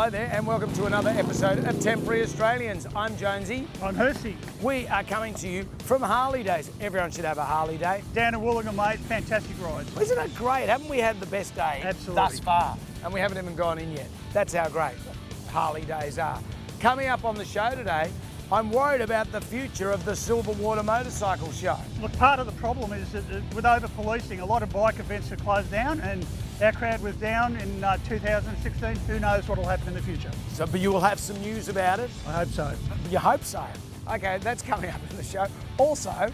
Hello there and welcome to another episode of Temporary Australians. I'm Jonesy. I'm Hursty. We are coming to you from Harley Days. Everyone should have a Harley Day. Down in Wollongong, mate. Fantastic ride. Isn't it great? Haven't we had the best day Absolutely. thus far? And we haven't even gone in yet. That's how great Harley Days are. Coming up on the show today, I'm worried about the future of the Silverwater Motorcycle Show. Look, part of the problem is that with over-policing, a lot of bike events are closed down, and our crowd was down in 2016. Who knows what will happen in the future? So, but you will have some news about it? I hope so. You hope so. Okay, that's coming up in the show. Also,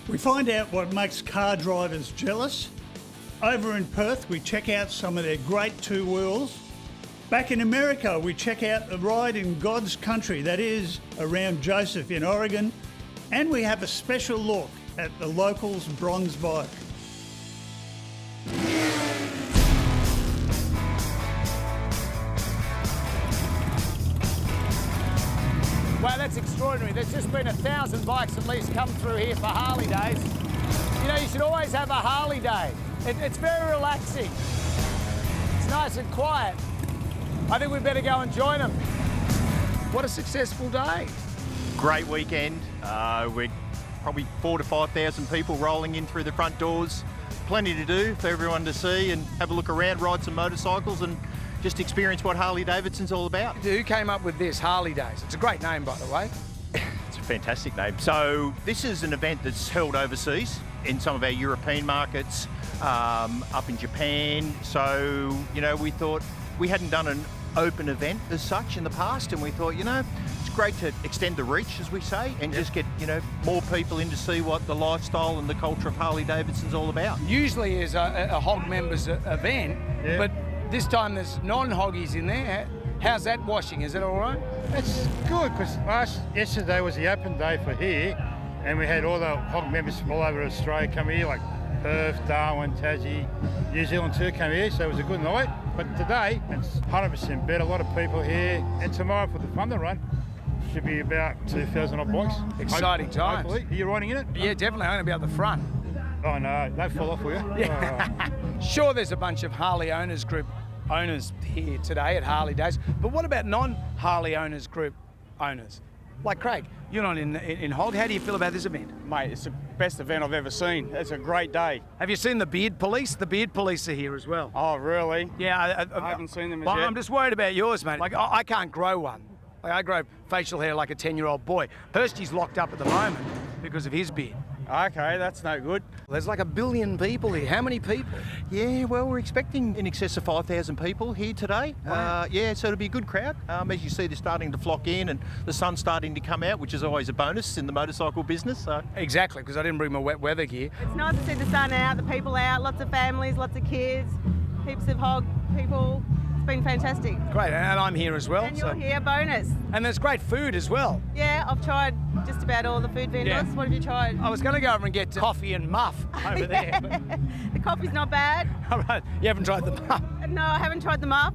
We find out what makes car drivers jealous. Over in Perth, we check out some of their great two wheels. Back in America, we check out the ride in God's country, that is, around Joseph in Oregon. And we have a special look at the locals' bronze bike. wow, that's extraordinary. There's just been 1,000 bikes at least come through here for Harley Days. You know, you should always have a Harley Day. It's very relaxing. It's nice and quiet. I think we better go and join them. What a successful day. Great weekend. We're probably 4,000 to 5,000 people rolling in through the front doors. Plenty to do for everyone to see and have a look around, ride some motorcycles and just experience what Harley Davidson's all about. Who came up with this, Harley Days? It's a great name, by the way. It's a fantastic name. So this is an event that's held overseas in some of our European markets, up in Japan. So, you know, we thought we hadn't done an open event as such in the past, and we thought, you know, it's great to extend the reach, as we say, and just get, you know, more people in to see what the lifestyle and the culture of Harley Davidson's all about. Usually is a hog members event, but this time there's non-hoggies in there. How's that washing? Is it all right? It's good because yesterday was the open day for here, and we had all the hog members from all over Australia come here, like Perth, Darwin, Tassie, New Zealand too come here, so it was a good night. But today it's 100% better. A lot of people here, and tomorrow for the Thunder Run should be about 2,000 odd bikes. Exciting times. Hopefully. Are you riding in it? Yeah, definitely. I'm going to be at the front. Oh no, don't fall off, will you? Yeah. Sure, there's a bunch of Harley Owners Group owners here today at Harley Days, but what about non-Harley Owners Group owners? Like Craig, you're not in Hog. How do you feel about this event? Mate, it's the best event I've ever seen. It's a great day. Have you seen the Beard Police? The Beard Police are here as well. Oh, really? Yeah. I haven't seen them as well, yet. I'm just worried about yours, mate. Like, I can't grow one. Like, I grow facial hair like a 10-year-old boy. Persty's locked up at the moment because of his beard. Okay, that's no good. There's like 1 billion people here. How many people? Yeah, well, we're expecting in excess of 5,000 people here today. Wow. Yeah, so it'll be a good crowd. As you see, they're starting to flock in and the sun's starting to come out, which is always a bonus in the motorcycle business. So. Exactly, because I didn't bring my wet weather gear. It's nice to see the sun out, the people out, lots of families, lots of kids, heaps of hog people. It's been fantastic. Great, and I'm here as well. And you're here, bonus. And there's great food as well. Yeah, I've tried just about all the food vendors. Yeah. What have you tried? I was going to go over and get coffee and muff over there. But... The coffee's not bad. All right, you haven't tried the muff. No, I haven't tried the muff.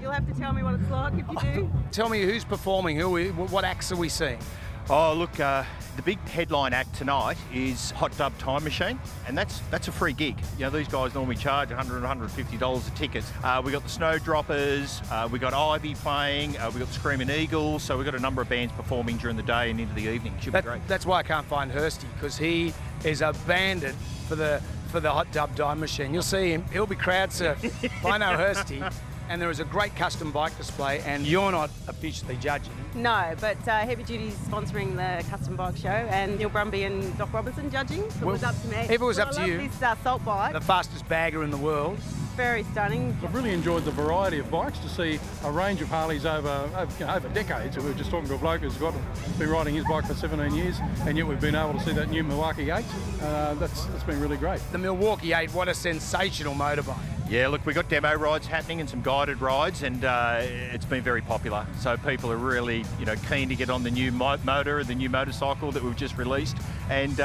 You'll have to tell me what it's like if you do. Tell me who's performing, what acts are we seeing? Oh, look, the big headline act tonight is Hot Dub Time Machine, and that's a free gig. You know, these guys normally charge $100, $150 a ticket. We got the Snowdroppers, we got Ivy playing, we got the Screaming Eagles, so we've got a number of bands performing during the day and into the evening. Should be great. That's why I can't find Hursty, because he is a bandit for the Hot Dub Time Machine. You'll see him, he'll be crowd surfing. I know Hursty, and there is a great custom bike display, and you're not officially judging. No, but Heavy Duty's sponsoring the custom bike show, and Neil Brumby and Doc Robertson judging. So it was up to me. If it was up to you, I love this salt bike. the fastest bagger in the world. Very stunning. I've really enjoyed the variety of bikes, to see a range of Harleys over decades. We were just talking to a bloke who's been riding his bike for 17 years, and yet we've been able to see that new Milwaukee 8. That's been really great. The Milwaukee 8, what a sensational motorbike. Yeah, look, we've got demo rides happening and some guided rides, and it's been very popular. So people are really, you know, keen to get on the new motor, the new motorcycle that we've just released, and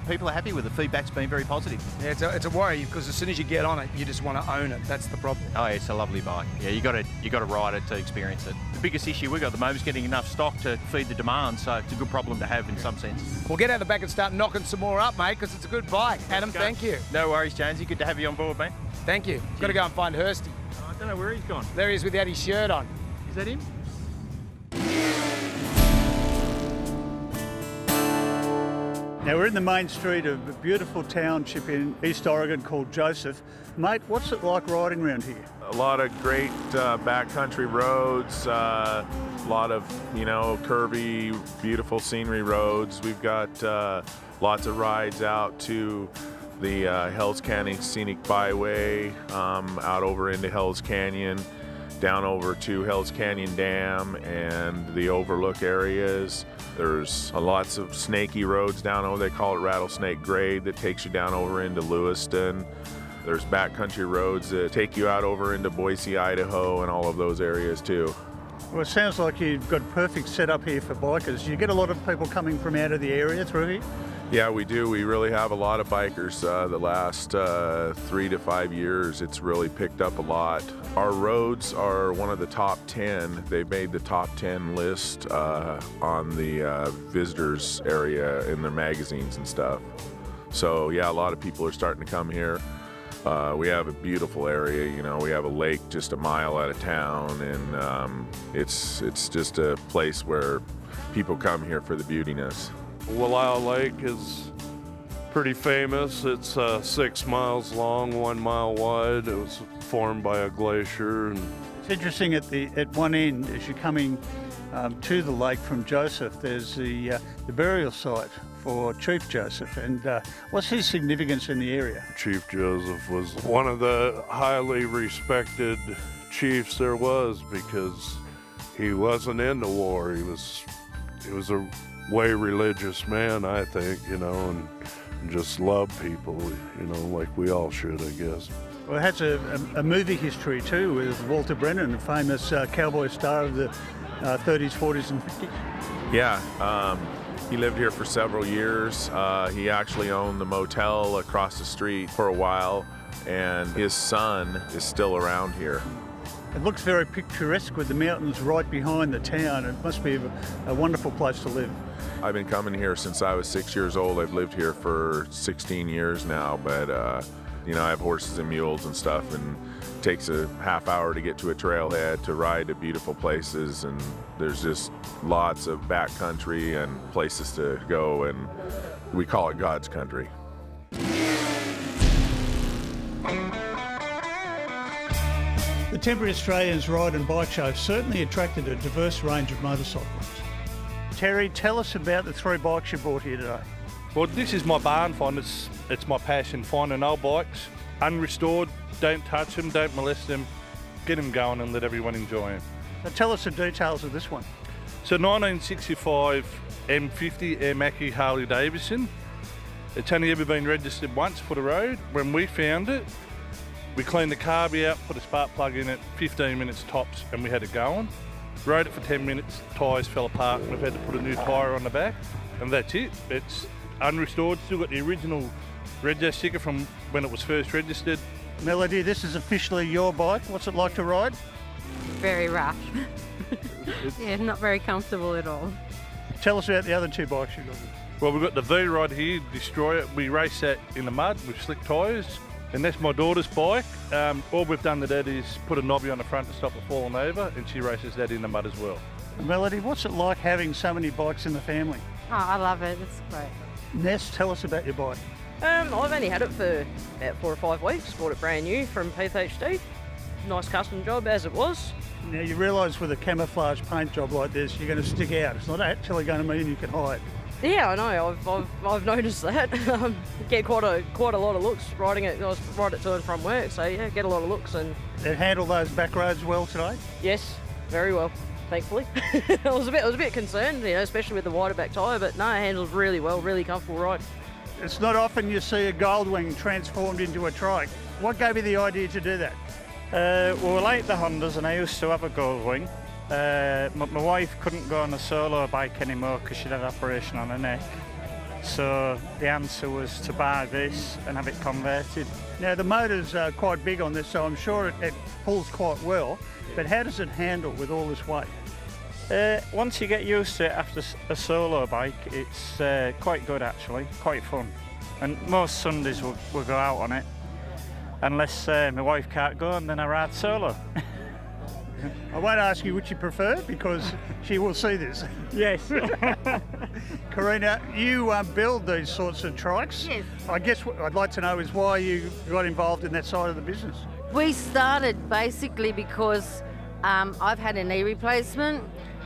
people are happy with it. Feedback's been very positive. Yeah, it's a worry, because as soon as you get on it, you just want to own it. That's the problem. Oh, it's a lovely bike. Yeah, you got to ride it to experience it. The biggest issue we've got at the moment is getting enough stock to feed the demand, so it's a good problem to have in some sense. We'll get out the back and start knocking some more up, mate, because it's a good bike. Adam, thank you. No worries, Jonesy. Good to have you on board, mate. Thank you. Got to go and find Hursty. I don't know where he's gone. There he is with he had his shirt on. that him? Now we're in the main street of a beautiful township in East Oregon called Joseph. Mate, what's it like riding around here? A lot of great backcountry roads, a lot of, curvy, beautiful scenery roads. We've got lots of rides out to the Hells Canyon Scenic Byway, out over into Hells Canyon, down over to Hells Canyon Dam and the overlook areas. There's lots of snaky roads down over, they call it Rattlesnake Grade, that takes you down over into Lewiston. There's backcountry roads that take you out over into Boise, Idaho, and all of those areas too. Well, it sounds like you've got a perfect setup here for bikers. You get a lot of people coming from out of the area through here? Yeah, we do. We really have a lot of bikers. The last 3 to 5 years, it's really picked up a lot. Our roads are one of the top 10. They made the top 10 list on the visitors area in their magazines and stuff. So yeah, a lot of people are starting to come here. We have a beautiful area. We have a lake just a mile out of town, and it's just a place where people come here for the beautiness. Wallowa Lake is pretty famous. It's 6 miles long, 1 mile wide. It was formed by a glacier. And it's interesting at one end, as you're coming to the lake from Joseph, there's the burial site for Chief Joseph. And what's his significance in the area? Chief Joseph was one of the highly respected chiefs there was, because he wasn't into war. He was a way religious man, I think, and just loved people, like we all should, I guess. Well, it has a movie history too, with Walter Brennan, a famous cowboy star of the 30s, 40s and 50s. Yeah, he lived here for several years. He actually owned the motel across the street for a while, and his son is still around here. It looks very picturesque with the mountains right behind the town. It must be a wonderful place to live. I've been coming here since I was 6 years old. I've lived here for 16 years now, but I have horses and mules and stuff, and it takes a half hour to get to a trailhead to ride to beautiful places, and there's just lots of backcountry and places to go, and we call it God's country. The Temporary Australians Ride and Bike Show certainly attracted a diverse range of motorcyclists. Terry, tell us about the 3 bikes you brought here today. Well, this is my barn find. It's my passion, finding old bikes, unrestored. Don't touch them, don't molest them. Get them going and let everyone enjoy them. So tell us the details of this one. So 1965 M50 Mackie Harley Davidson. It's only ever been registered once for the road. When we found it, we cleaned the carb out, put a spark plug in it, 15 minutes tops, and we had it going. Rode it for 10 minutes, tyres fell apart, and we've had to put a new tyre on the back, and that's it. It's unrestored, still got the original rego sticker from when it was first registered. Melody, this is officially your bike. What's it like to ride? Very rough. Yeah, not very comfortable at all. Tell us about the other 2 bikes you've got. Well, we've got the V-Rod here, Destroyer. We race that in the mud with slick tyres, and that's my daughter's bike. All we've done to that is put a knobby on the front to stop it falling over, and she races that in the mud as well. Melody, what's it like having so many bikes in the family? Oh, I love it. It's great. Ness, tell us about your bike. I've only had it for about 4 or 5 weeks. Bought it brand new from PHD. Nice custom job as it was. Now you realise with a camouflage paint job like this, you're going to stick out. It's not actually going to mean you can hide. Yeah, I know. I've noticed that. Get quite a lot of looks riding it. I ride it to and from work, so yeah, get a lot of looks. And it handled those back roads well today. Yes, very well. Thankfully, I was a bit concerned, especially with the wider back tyre, but no, it handles really well. Really comfortable ride. It's not often you see a Goldwing transformed into a trike. What gave you the idea to do that? Well, we like the Hondas, and I used to have a Goldwing. My wife couldn't go on a solo bike anymore because she'd had an operation on her neck. So the answer was to buy this and have it converted. Now the motor's quite big on this, so I'm sure it pulls quite well. But how does it handle with all this weight? Once you get used to it after a solo bike, it's quite good actually, quite fun. And most Sundays we'll go out on it, unless my wife can't go, and then I ride solo. I won't ask you which you prefer because she will see this. Yes. Karina, you build these sorts of trikes. Yes. I guess what I'd like to know is why you got involved in that side of the business. We started basically because I've had a knee replacement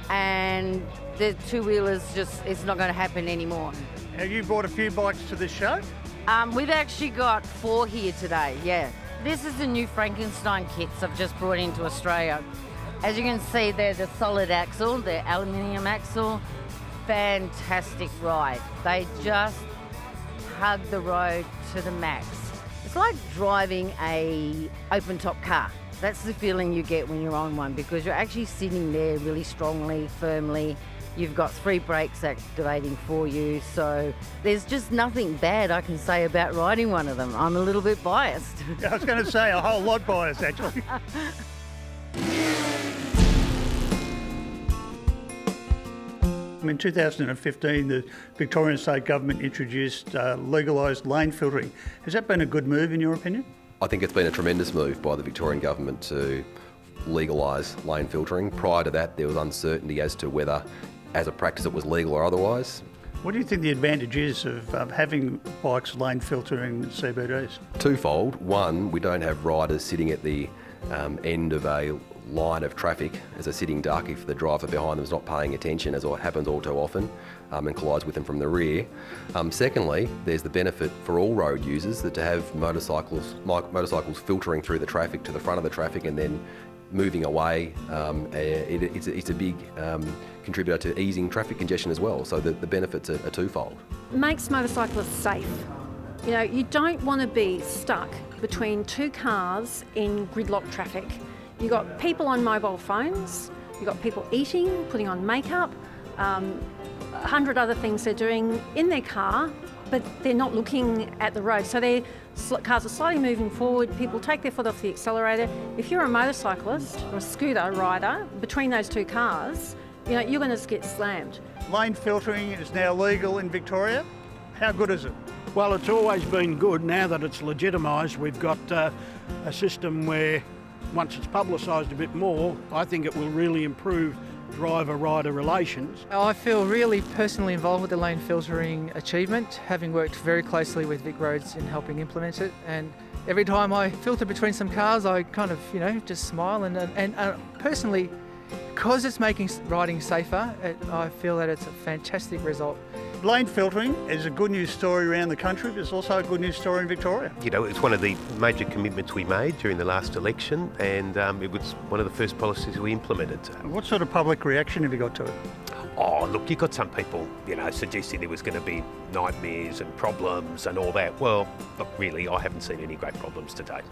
and the two-wheelers it's not going to happen anymore. Have you brought a few bikes to this show? We've actually got 4 here today, yeah. This is the new Frankenstein kits I've just brought into Australia. As you can see, they're the solid axle, the aluminium axle. Fantastic ride. They just hug the road to the max. It's like driving a open-top car. That's the feeling you get when you're on one because you're actually sitting there really strongly, firmly. You've got 3 brakes activating for you, so there's just nothing bad I can say about riding one of them. I'm a little bit biased. I was going to say a whole lot biased, actually. In 2015, the Victorian State Government introduced legalised lane filtering. Has that been a good move, in your opinion? I think it's been a tremendous move by the Victorian Government to legalise lane filtering. Prior to that, there was uncertainty as to whether, as a practice, it was legal or otherwise. What do you think the advantage is of having bikes lane filtering CBDs? Twofold. One, we don't have riders sitting at the end of a line of traffic as a sitting duck if the driver behind them is not paying attention, as happens all too often, and collides with them from the rear. Secondly, there's the benefit for all road users that to have motorcycles filtering through the traffic to the front of the traffic and then moving away, it's a big contributor to easing traffic congestion as well. So the benefits are twofold. Makes motorcyclists safe. You know, you don't want to be stuck between 2 cars in gridlock traffic. You've got people on mobile phones, you've got people eating, putting on makeup, 100 other things they're doing in their car, but they're not looking at the road. So their cars are slightly moving forward, people take their foot off the accelerator. If you're a motorcyclist or a scooter rider between those 2 cars, you know, you're going to get slammed. Lane filtering is now legal in Victoria. How good is it? Well, it's always been good. Now that it's legitimised, we've got a system where once it's publicised a bit more, I think it will really improve driver-rider relations. I feel really personally involved with the lane filtering achievement, having worked very closely with Vic Roads in helping implement it. And every time I filter between some cars, I kind of, just smile. And personally, because it's making riding safer, I feel that it's a fantastic result. Lane filtering is a good news story around the country, but it's also a good news story in Victoria. It's one of the major commitments we made during the last election, and it was one of the first policies we implemented. What sort of public reaction have you got to it? Oh, look, you got some people, suggesting there was going to be nightmares and problems and all that. Well, look, really, I haven't seen any great problems to date.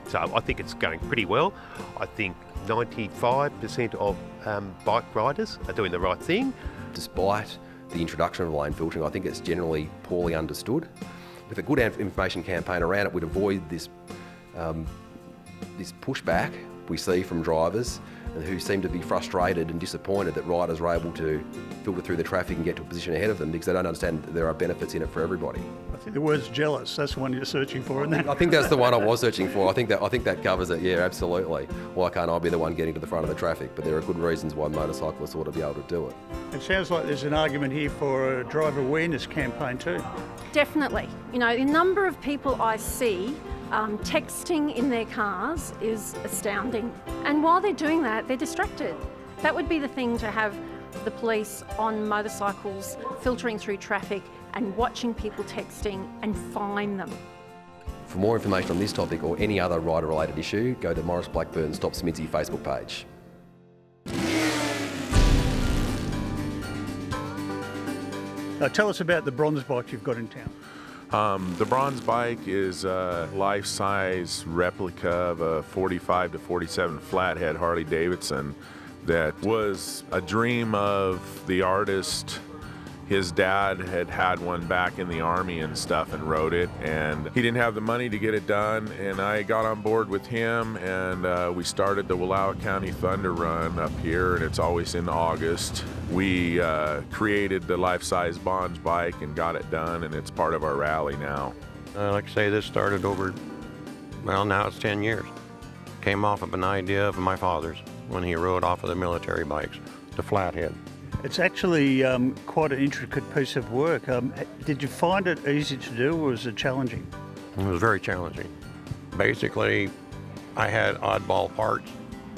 So I think it's going pretty well. I think 95% of bike riders are doing the right thing. Despite the introduction of lane filtering, I think it's generally poorly understood. With a good information campaign around it, we'd avoid this pushback we see from drivers who seem to be frustrated and disappointed that riders are able to filter through the traffic and get to a position ahead of them because they don't understand that there are benefits in it for everybody. I think the word's jealous. That's the one you're searching for, isn't it? I think that's the one I was searching for. I think that covers it. Yeah, absolutely. Why can't I be the one getting to the front of the traffic? But there are good reasons why motorcyclists ought to be able to do it. It sounds like there's an argument here for a driver awareness campaign too. Definitely. The number of people I see texting in their cars is astounding. And while they're doing that, they're distracted. That would be the thing to have the police on motorcycles filtering through traffic and watching people texting and fine them. For more information on this topic or any other rider-related issue, go to Maurice Blackburn Stop Smithy Facebook page. Tell us about the bronze bike you've got in town. The bronze bike is a life-size replica of a 45 to 47 flathead Harley Davidson that was a dream of the artist. His dad had one back in the Army and stuff and rode it, and he didn't have the money to get it done, and I got on board with him, and we started the Wallowa County Thunder Run up here, and it's always in August. We created the life-size bronze bike and got it done, and it's part of our rally now. Like I say, this started now it's 10 years. Came off of an idea of my father's. when he rode off of the military bikes to Flathead. It's actually quite an intricate piece of work. Did you find it easy to do, or was it challenging? It was very challenging. Basically, I had oddball parts,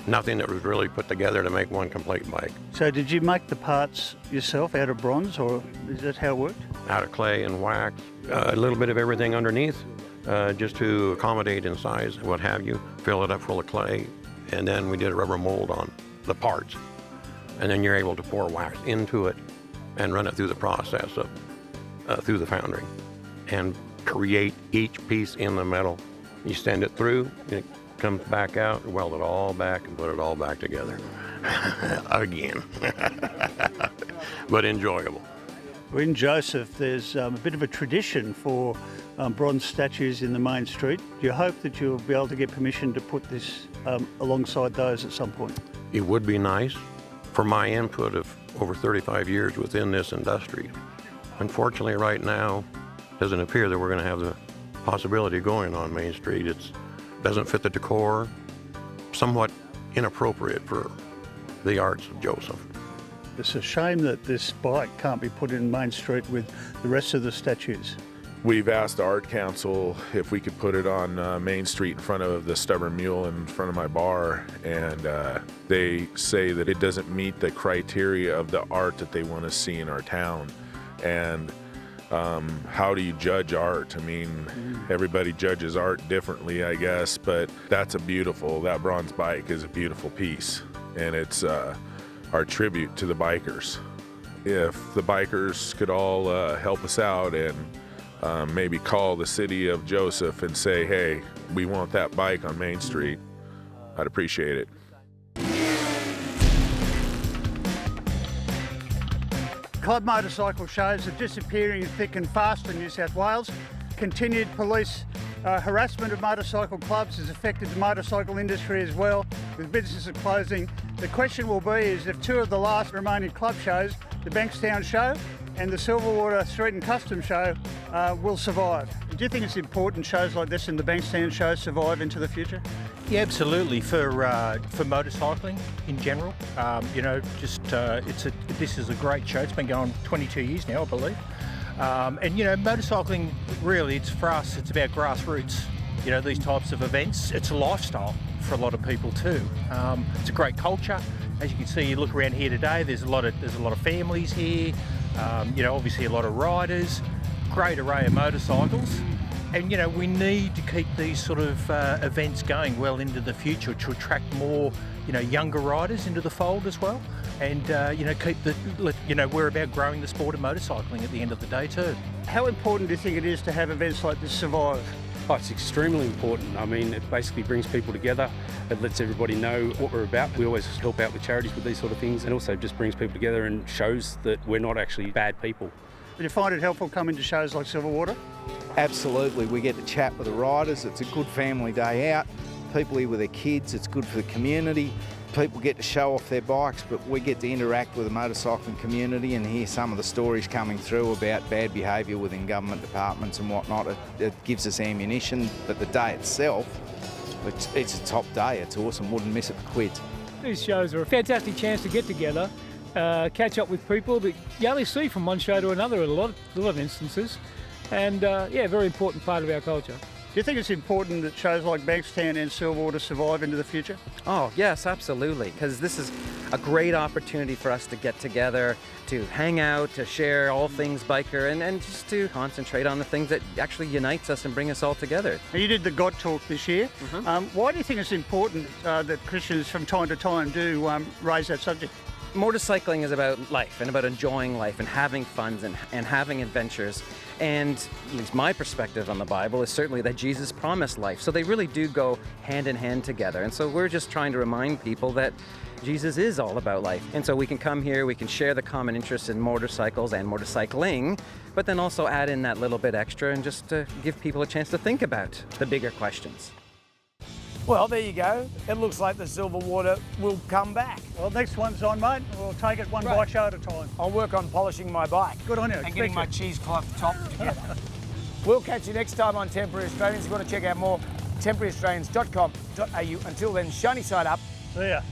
nothing that was really put together to make one complete bike. So did you make the parts yourself out of bronze, or is that how it worked? Out of clay and wax, a little bit of everything underneath, just to accommodate in size and what have you. Fill it up full of clay, and then we did a rubber mold on the parts. And then you're able to pour wax into it and run it through the process of, through the foundry and create each piece in the metal. You send it through, it comes back out, weld it all back and put it all back together. Again. But enjoyable. In Joseph, there's a bit of a tradition for bronze statues in the main street. Do you hope that you'll be able to get permission to put this alongside those at some point? It would be nice. For my input of over 35 years within this industry. Unfortunately, right now, it doesn't appear that we're going to have the possibility going on Main Street. It doesn't fit the decor, somewhat inappropriate for the arts of Joseph. It's a shame that this bike can't be put in Main Street with the rest of the statues. We've asked the Art Council if we could put it on Main Street in front of the Stubborn Mule in front of my bar, and they say that it doesn't meet the criteria of the art that they want to see in our town. And how do you judge art? I mean, everybody judges art differently, I guess, but that bronze bike is a beautiful piece, and it's our tribute to the bikers. If the bikers could all help us out and maybe call the city of Joseph and say, hey, we want that bike on Main Street, I'd appreciate it. Club motorcycle shows are disappearing thick and fast in New South Wales. Continued police harassment of motorcycle clubs has affected the motorcycle industry as well, with businesses closing. The question will be is if two of the last remaining club shows, the Bankstown show and the Silverwater Street and Custom show, will survive. Do you think it's important shows like this and the Bankstown show survive into the future? Yeah, absolutely. For motorcycling in general, this is a great show. It's been going 22 years now, I believe. Motorcycling really, it's for us. It's about grassroots. These types of events. It's a lifestyle for a lot of people too. It's a great culture. As you can see, you look around here today. There's a lot of families here. Obviously a lot of riders. Great array of motorcycles. And we need to keep these sort of events going well into the future to attract more, younger riders into the fold as well. And we're about growing the sport of motorcycling at the end of the day too. How important do you think it is to have events like this survive? Oh, it's extremely important. I mean, it basically brings people together. It lets everybody know what we're about. We always help out with charities with these sort of things, and also just brings people together and shows that we're not actually bad people. Do you find it helpful coming to shows like Silverwater? Absolutely. We get to chat with the riders. It's a good family day out. People here with their kids. It's good for the community. People get to show off their bikes, but we get to interact with the motorcycling community and hear some of the stories coming through about bad behaviour within government departments and whatnot. It gives us ammunition, but the day itself, it's a top day. It's awesome. Wouldn't miss it for quids. These shows are a fantastic chance to get together, catch up with people that you only see from one show to another in a lot of instances, and very important part of our culture. Do you think it's important that shows like Bankstown and Silverwater survive into the future? Oh, yes, absolutely, because this is a great opportunity for us to get together, to hang out, to share all things biker, and just to concentrate on the things that actually unites us and bring us all together. Now, you did the God Talk this year. Why do you think it's important that Christians from time to time do raise that subject? Motorcycling is about life and about enjoying life and having fun and having adventures. And at least my perspective on the Bible is certainly that Jesus promised life. So they really do go hand in hand together. And so we're just trying to remind people that Jesus is all about life. And so we can come here, we can share the common interest in motorcycles and motorcycling, but then also add in that little bit extra and just to give people a chance to think about the bigger questions. Well, there you go. It looks like the Silverwater will come back. Well, next one's on, mate. We'll take it one bike show at a time. I'll work on polishing my bike. Good on you. And getting my cheesecloth top together. We'll catch you next time on Temporary Australians. If you want to check out more, temporaryaustralians.com.au. Until then, shiny side up. See ya.